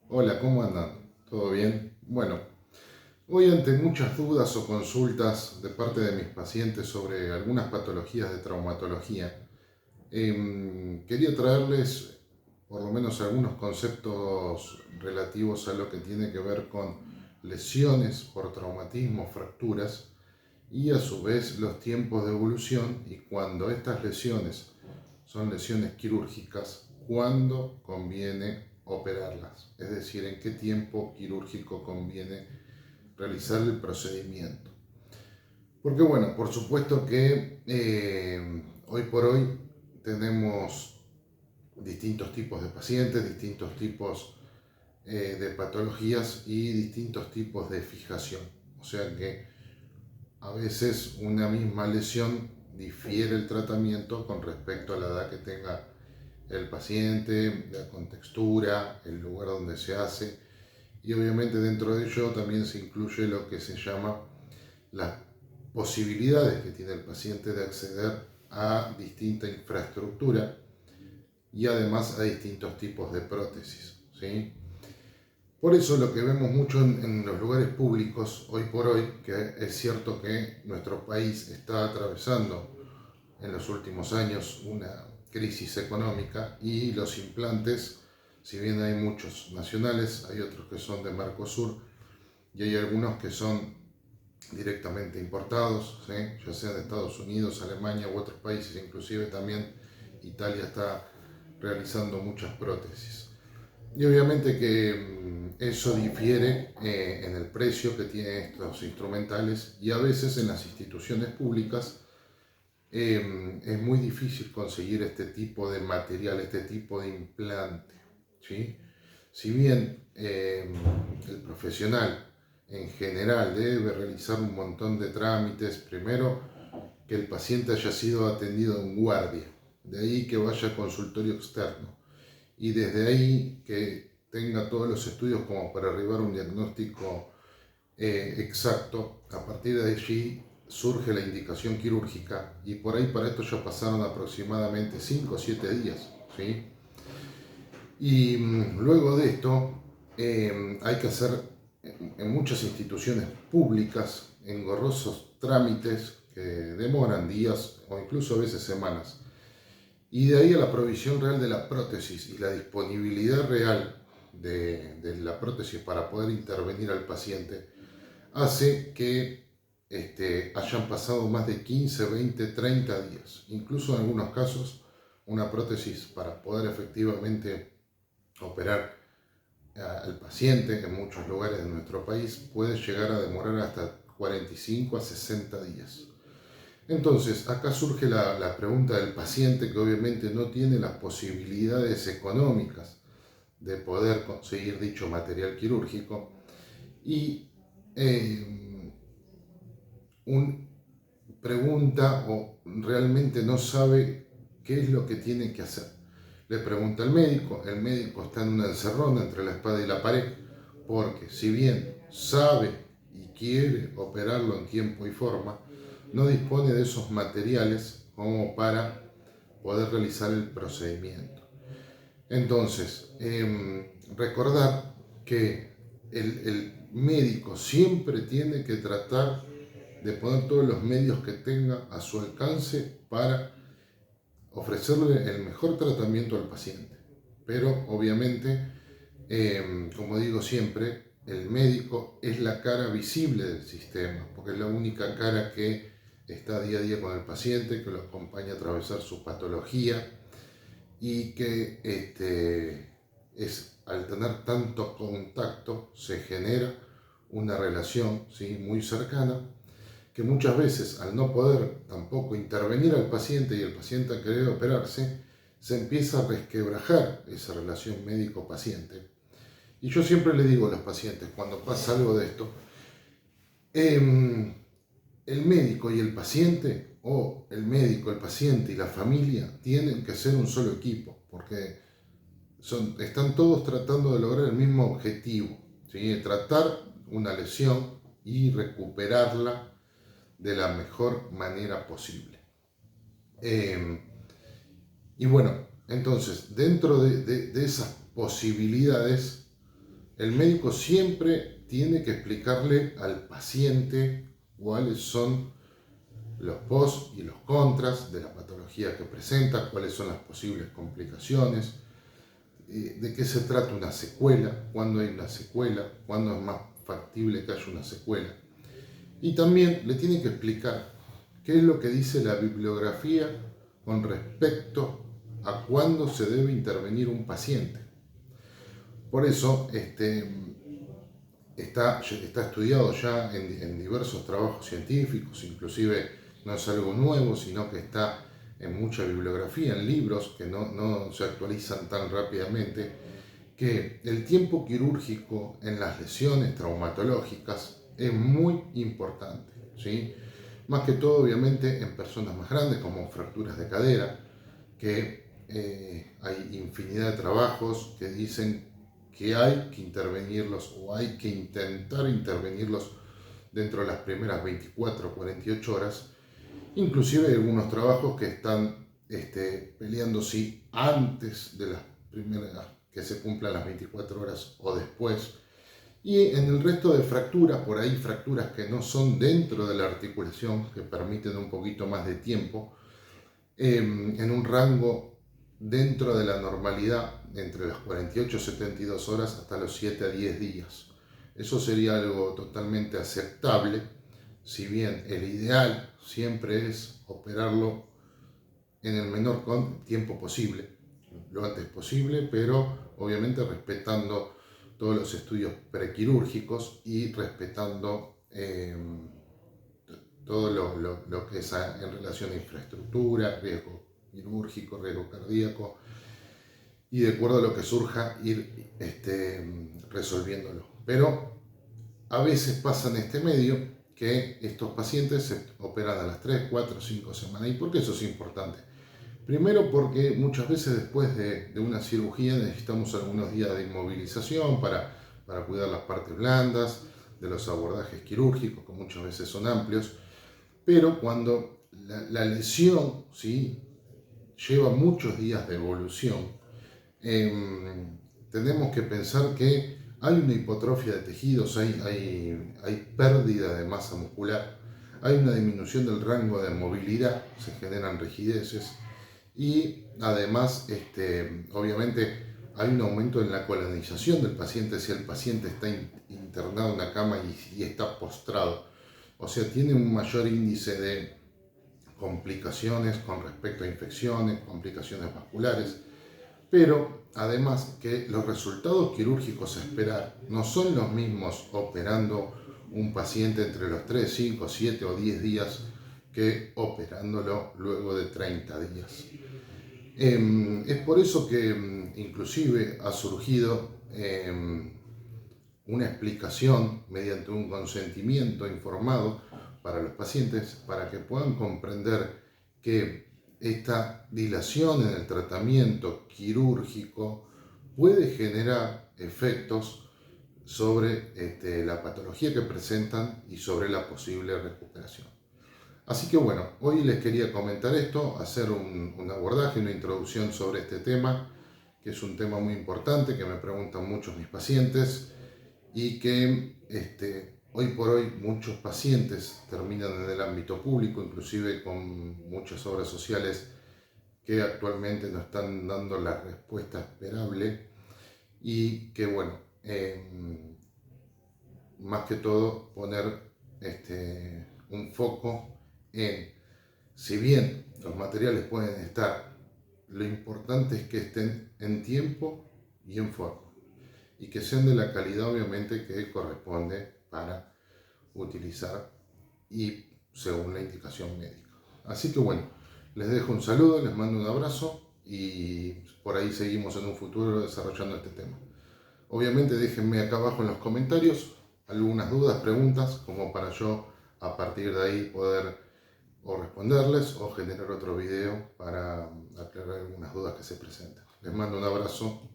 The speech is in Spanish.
Hola, ¿cómo andan? ¿Todo bien? Bueno, hoy ante muchas dudas o consultas de parte de mis pacientes sobre algunas patologías de traumatología, quería traerles por lo menos algunos conceptos relativos a lo que tiene que ver con lesiones por traumatismo, fracturas y a su vez los tiempos de evolución y cuando estas lesiones son lesiones quirúrgicas, cuándo conviene operarlas, es decir, en qué tiempo quirúrgico conviene realizar el procedimiento. Porque bueno, por supuesto que hoy por hoy tenemos distintos tipos de pacientes, distintos tipos de patologías y distintos tipos de fijación. O sea que a veces una misma lesión difiere el tratamiento con respecto a la edad que tenga el paciente, la contextura, el lugar donde se hace y obviamente dentro de ello también se incluye lo que se llama las posibilidades que tiene el paciente de acceder a distinta infraestructura y además a distintos tipos de prótesis, ¿sí? Por eso lo que vemos mucho en los lugares públicos hoy por hoy, que es cierto que nuestro país está atravesando en los últimos años una crisis económica y los implantes, si bien hay muchos nacionales, hay otros que son de Mercosur y hay algunos que son directamente importados, ¿sí? Ya sea de Estados Unidos, Alemania u otros países, inclusive también Italia está realizando muchas prótesis. Y obviamente que eso difiere en el precio que tienen estos instrumentales y a veces en las instituciones públicas es muy difícil conseguir este tipo de material, este tipo de implante. ¿Sí? Si bien el profesional en general debe realizar un montón de trámites, primero que el paciente haya sido atendido en guardia, de ahí que vaya al consultorio externo y desde ahí que tenga todos los estudios como para arribar a un diagnóstico exacto. A partir de allí surge la indicación quirúrgica y por ahí para esto ya pasaron aproximadamente 5 o 7 días. ¿Sí? Y luego de esto hay que hacer en muchas instituciones públicas engorrosos trámites que demoran días o incluso a veces semanas. Y de ahí a la provisión real de la prótesis y la disponibilidad real de la prótesis para poder intervenir al paciente hace que hayan pasado más de 15, 20, 30 días. Incluso en algunos casos, una prótesis para poder efectivamente operar al paciente en muchos lugares de nuestro país puede llegar a demorar hasta 45 a 60 días. Entonces, acá surge la pregunta del paciente que obviamente no tiene las posibilidades económicas de poder conseguir dicho material quirúrgico y eh, un pregunta o realmente no sabe qué es lo que tiene que hacer. Le pregunta al médico, el médico está en una encerrona entre la espada y la pared, porque si bien sabe y quiere operarlo en tiempo y forma, no dispone de esos materiales como para poder realizar el procedimiento. Entonces, recordar que el médico siempre tiene que tratar de poner todos los medios que tenga a su alcance para ofrecerle el mejor tratamiento al paciente. Pero obviamente, como digo siempre, el médico es la cara visible del sistema, porque es la única cara que está día a día con el paciente, que lo acompaña a atravesar su patología y que al tener tanto contacto se genera una relación, ¿sí?, muy cercana que muchas veces al no poder tampoco intervenir al paciente y el paciente a querer operarse, se empieza a resquebrajar esa relación médico-paciente. Y yo siempre le digo a los pacientes, cuando pasa algo de esto, el médico y el paciente, o el médico, el paciente y la familia, tienen que ser un solo equipo, porque están todos tratando de lograr el mismo objetivo, ¿sí? Tratar una lesión y recuperarla de la mejor manera posible. Eh, y bueno, entonces, dentro de esas posibilidades, el médico siempre tiene que explicarle al paciente cuáles son los pros y los contras de la patología que presenta, cuáles son las posibles complicaciones, de qué se trata una secuela, cuándo hay una secuela, cuándo es más factible que haya una secuela. Y también le tiene que explicar qué es lo que dice la bibliografía con respecto a cuándo se debe intervenir un paciente. Por eso está estudiado ya en diversos trabajos científicos, inclusive no es algo nuevo, sino que está en mucha bibliografía, en libros que no se actualizan tan rápidamente, que el tiempo quirúrgico en las lesiones traumatológicas es muy importante, ¿sí? Más que todo, obviamente, en personas más grandes, como fracturas de cadera, que hay infinidad de trabajos que dicen que hay que intervenirlos o hay que intentar intervenirlos dentro de las primeras 24 o 48 horas. Inclusive hay algunos trabajos que están peleando si antes de las primeras que se cumplan las 24 horas o después. Y en el resto de fracturas, por ahí fracturas que no son dentro de la articulación, que permiten un poquito más de tiempo, en un rango dentro de la normalidad, entre las 48 y 72 horas hasta los 7 a 10 días. Eso sería algo totalmente aceptable, si bien el ideal siempre es operarlo en el menor tiempo posible, lo antes posible, pero obviamente respetando todos los estudios prequirúrgicos y respetando todo lo que es en relación a infraestructura, riesgo quirúrgico, riesgo cardíaco, y de acuerdo a lo que surja ir resolviéndolo. Pero a veces pasa en este medio que estos pacientes se operan a las 3, 4, 5 semanas. ¿Y por qué eso es importante? Primero porque muchas veces después de una cirugía necesitamos algunos días de inmovilización para cuidar las partes blandas, de los abordajes quirúrgicos, que muchas veces son amplios, pero cuando la lesión, ¿sí?, lleva muchos días de evolución, tenemos que pensar que hay una hipotrofia de tejidos, hay pérdida de masa muscular, hay una disminución del rango de movilidad, se generan rigideces y además, obviamente, hay un aumento en la colonización del paciente si el paciente está internado en una cama y está postrado. O sea, tiene un mayor índice de complicaciones con respecto a infecciones, complicaciones vasculares, pero además que los resultados quirúrgicos a esperar no son los mismos operando un paciente entre los 3, 5, 7 o 10 días que operándolo luego de 30 días. Es por eso que inclusive ha surgido una explicación mediante un consentimiento informado para los pacientes para que puedan comprender que esta dilación en el tratamiento quirúrgico puede generar efectos sobre la patología que presentan y sobre la posible recuperación. Así que bueno, hoy les quería comentar esto, hacer un abordaje, una introducción sobre este tema, que es un tema muy importante, que me preguntan muchos mis pacientes y que hoy por hoy muchos pacientes terminan en el ámbito público, inclusive con muchas obras sociales que actualmente no están dando la respuesta esperable y que bueno, más que todo poner un foco en, si bien los materiales pueden estar, lo importante es que estén en tiempo y en forma y que sean de la calidad obviamente que corresponde para utilizar y según la indicación médica. Así que bueno, les dejo un saludo, les mando un abrazo y por ahí seguimos en un futuro desarrollando este tema. Obviamente déjenme acá abajo en los comentarios algunas dudas, preguntas, como para yo a partir de ahí poder o responderles o generar otro video para aclarar algunas dudas que se presenten. Les mando un abrazo.